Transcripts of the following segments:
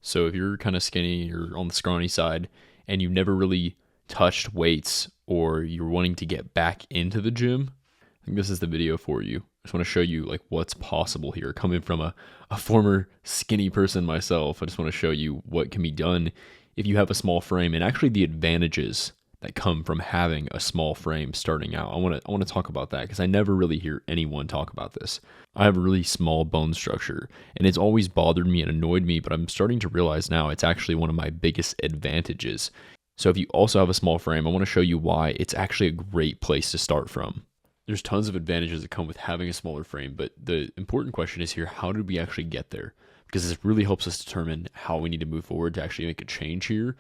So if you're kind of skinny, you're on the scrawny side, and you've never really touched weights or you're wanting to get back into the gym, I think this is the video for you. I just want to show you like what's possible here. Coming from a former skinny person myself, I just want to show you what can be done if you have a small frame and actually the advantages that come from having a small frame starting out. I want to talk about that because I never really hear anyone talk about this. I have a really small bone structure and it's always bothered me and annoyed me, but I'm starting to realize now it's actually one of my biggest advantages. So if you also have a small frame, I want to show you why it's actually a great place to start from. There's tons of advantages that come with having a smaller frame, but the important question is here, how did we actually get there? Because this really helps us determine how we need to move forward to actually make a change here.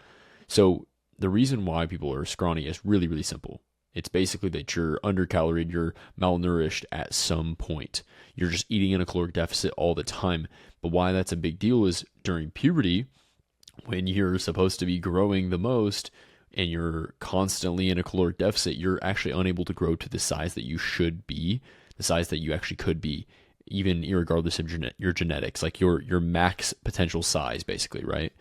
So the reason why people are scrawny is really, really simple. It's basically that you're undercaloried, you're malnourished at some point. You're just eating in a caloric deficit all the time. But why that's a big deal is during puberty, when you're supposed to be growing the most and you're constantly in a caloric deficit, you're actually unable to grow to the size that you should be, the size that you actually could be, even regardless of your genetics, like your max potential size, basically, right?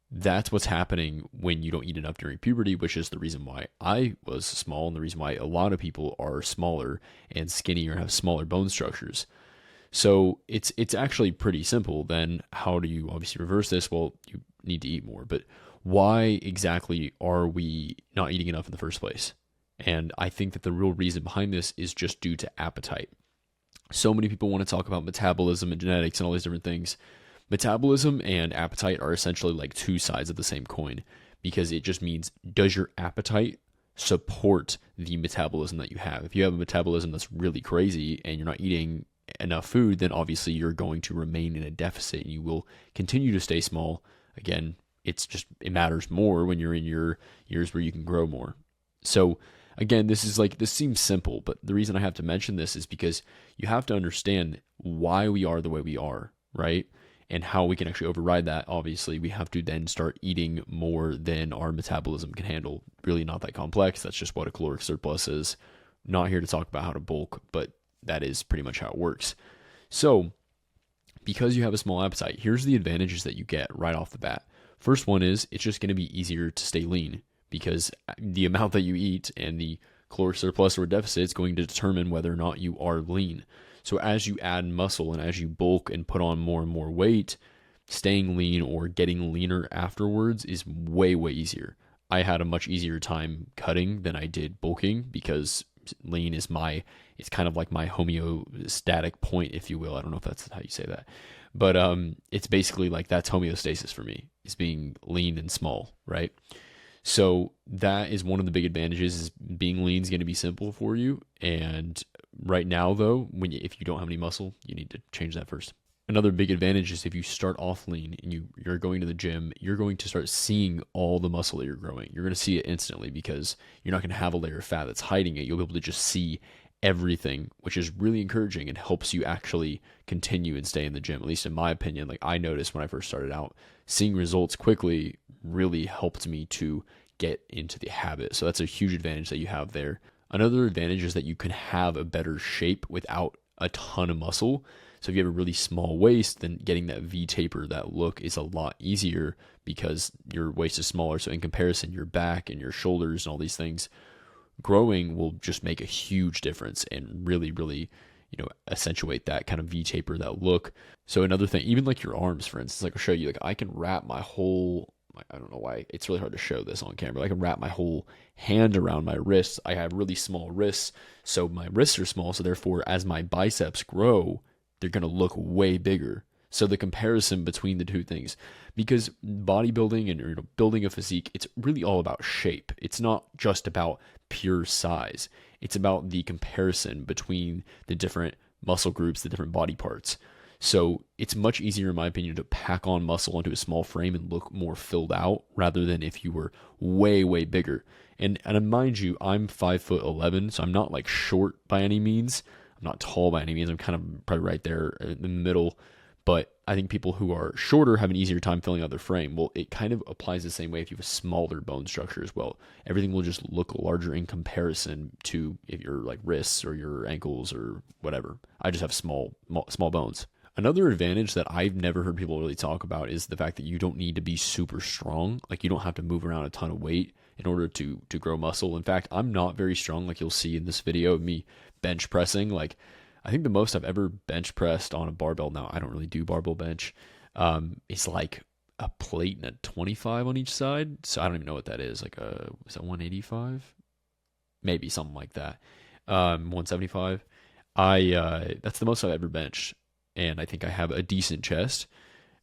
That's what's happening when you don't eat enough during puberty, which is the reason why I was small and the reason why a lot of people are smaller and skinnier and have smaller bone structures. So it's actually pretty simple. Then how do you obviously reverse this? Well, you need to eat more, but why exactly are we not eating enough in the first place? And I think that the real reason behind this is just due to appetite. So many people want to talk about metabolism and genetics and all these different things. Metabolism and appetite are essentially like two sides of the same coin because it just means, does your appetite support the metabolism that you have? If you have a metabolism that's really crazy and you're not eating enough food, then obviously you're going to remain in a deficit and you will continue to stay small. Again, it matters more when you're in your years where you can grow more. So again, this seems simple, but the reason I have to mention this is because you have to understand why we are the way we are, right? And how we can actually override that. Obviously, we have to then start eating more than our metabolism can handle. Really not that complex. That's just what a caloric surplus is. Not here to talk about how to bulk, but that is pretty much how it works. So because you have a small appetite, here's the advantages that you get right off the bat. First one is it's just going to be easier to stay lean because the amount that you eat and the caloric surplus or deficit is going to determine whether or not you are lean. So as you add muscle and as you bulk and put on more and more weight, staying lean or getting leaner afterwards is way, way easier. I had a much easier time cutting than I did bulking because lean is it's kind of like my homeostatic point, if you will. I don't know if that's how you say that. But it's basically like that's homeostasis for me, is being lean and small, right? So that is one of the big advantages, is being lean is going to be simple for you. And right now, though, if you don't have any muscle, you need to change that first. Another big advantage is if you start off lean and you're going to the gym, you're going to start seeing all the muscle that you're growing. You're going to see it instantly because you're not going to have a layer of fat that's hiding it. You'll be able to just see everything, which is really encouraging and helps you actually continue and stay in the gym. At least in my opinion, like I noticed when I first started out, seeing results quickly really helped me to get into the habit. So that's a huge advantage that you have there. Another advantage is that you can have a better shape without a ton of muscle. So if you have a really small waist, then getting that V taper, that look, is a lot easier because your waist is smaller. So in comparison, your back and your shoulders and all these things, growing will just make a huge difference and really, really, accentuate that kind of V taper, that look. So another thing, even like your arms, for instance, like I'll show you, like I can wrap my whole, I don't know why it's really hard to show this on camera. I can wrap my whole hand around my wrists. I have really small wrists, so my wrists are small. So therefore, as my biceps grow, they're going to look way bigger. So the comparison between the two things, because bodybuilding and building a physique, it's really all about shape. It's not just about pure size. It's about the comparison between the different muscle groups, the different body parts. So it's much easier, in my opinion, to pack on muscle onto a small frame and look more filled out rather than if you were way, way bigger. And mind you, I'm 5'11", so I'm not like short by any means. I'm not tall by any means. I'm kind of probably right there in the middle. But I think people who are shorter have an easier time filling out their frame. Well, it kind of applies the same way if you have a smaller bone structure as well. Everything will just look larger in comparison to if your like wrists or your ankles or whatever. I just have small bones. Another advantage that I've never heard people really talk about is the fact that you don't need to be super strong. Like, you don't have to move around a ton of weight in order to grow muscle. In fact, I'm not very strong, like you'll see in this video of me bench pressing. Like, I think the most I've ever bench pressed on a barbell, now I don't really do barbell bench, is like a plate and a 25 on each side. So I don't even know what that is. Like is that 185? Maybe something like that. 175. That's the most I've ever benched, and I think I have a decent chest.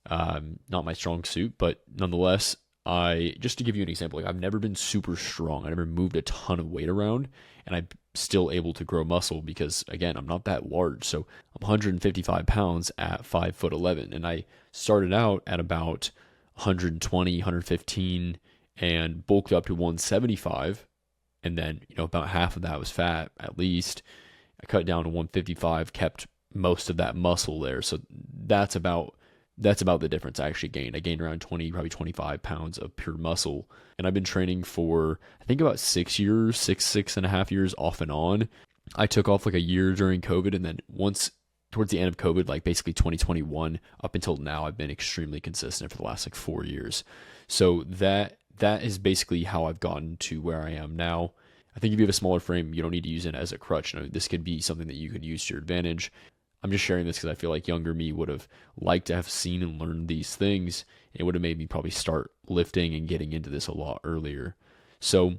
Not my strong suit, but nonetheless, just to give you an example, like, I've never been super strong. I never moved a ton of weight around, and I'm still able to grow muscle because, again, I'm not that large. So I'm 155 pounds at 5'11", and I started out at about 120, 115, and bulked up to 175, and then, about half of that was fat, at least. I cut down to 155, kept most of that muscle there. So that's about the difference I actually gained. I gained around 20, probably 25 pounds of pure muscle. And I've been training for, I think, about 6 years, six and a half years off and on. I took off like a year during COVID. And then once towards the end of COVID, like basically 2021 up until now, I've been extremely consistent for the last like 4 years. So that is basically how I've gotten to where I am now. I think if you have a smaller frame, you don't need to use it as a crutch. This could be something that you could use to your advantage. I'm just sharing this because I feel like younger me would have liked to have seen and learned these things. It would have made me probably start lifting and getting into this a lot earlier. So,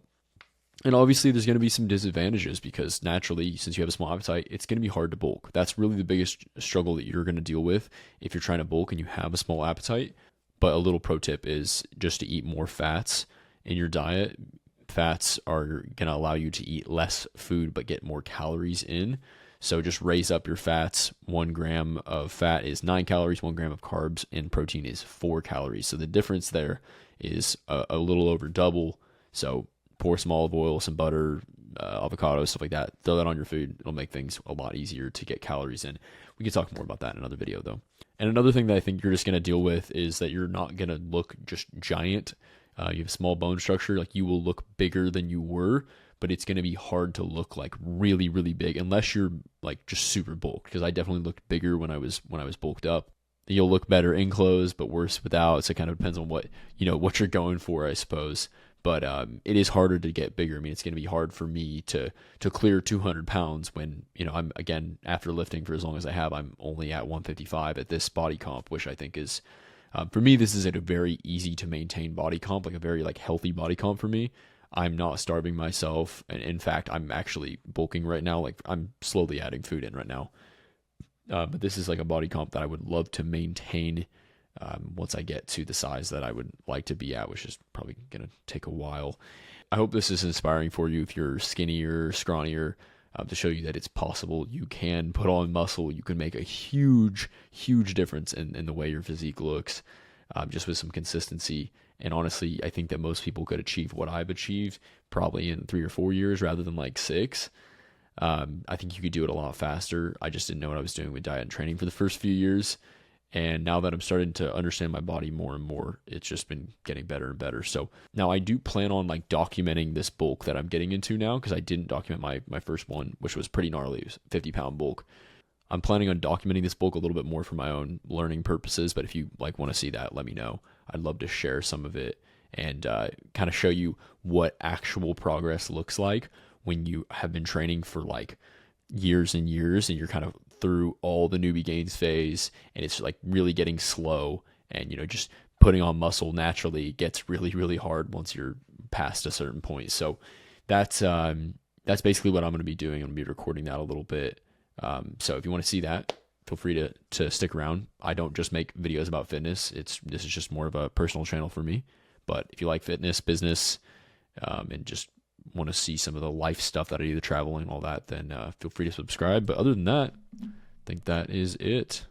and obviously there's going to be some disadvantages because naturally, since you have a small appetite, it's going to be hard to bulk. That's really the biggest struggle that you're going to deal with if you're trying to bulk and you have a small appetite. But a little pro tip is just to eat more fats in your diet. Fats are going to allow you to eat less food but get more calories in. So just raise up your fats. 1 gram of fat is 9 calories, 1 gram of carbs, and protein is 4 calories. So the difference there is a little over double. So pour some olive oil, some butter, avocado, stuff like that. Throw that on your food. It'll make things a lot easier to get calories in. We can talk more about that in another video, though. And another thing that I think you're just going to deal with is that you're not going to look just giant. You have small bone structure. Like, you will look bigger than you were, but it's going to be hard to look like really, really big unless you're like just super bulked. Because I definitely looked bigger when I was bulked up. You'll look better in clothes, but worse without. So it kind of depends on what you're going for, I suppose. But it is harder to get bigger. I mean, it's going to be hard for me to clear 200 pounds when, I'm, again, after lifting for as long as I have, I'm only at 155 at this body comp, which I think is, for me, this is a very easy to maintain body comp, like a very like healthy body comp for me. I'm not starving myself. And in fact, I'm actually bulking right now. Like, I'm slowly adding food in right now. But this is like a body comp that I would love to maintain once I get to the size that I would like to be at, which is probably going to take a while. I hope this is inspiring for you if you're skinnier, scrawnier, to show you that it's possible. You can put on muscle. You can make a huge, huge difference in the way your physique looks, just with some consistency. And honestly, I think that most people could achieve what I've achieved probably in 3 or 4 years rather than like 6. I think you could do it a lot faster. I just didn't know what I was doing with diet and training for the first few years. And now that I'm starting to understand my body more and more, it's just been getting better and better. So now I do plan on like documenting this bulk that I'm getting into now, because I didn't document my first one, which was pretty gnarly. It was 50-pound bulk. I'm planning on documenting this bulk a little bit more for my own learning purposes. But if you like want to see that, let me know. I'd love to share some of it and kind of show you what actual progress looks like when you have been training for like years and years and you're kind of through all the newbie gains phase and it's like really getting slow, and just putting on muscle naturally gets really, really hard once you're past a certain point. So that's basically what I'm going to be doing. I'm going to be recording that a little bit. So if you want to see that, feel free to stick around. I don't just make videos about fitness. This is just more of a personal channel for me. But if you like fitness, business, and just want to see some of the life stuff that I do, the traveling, all that, then feel free to subscribe. But other than that, I think that is it.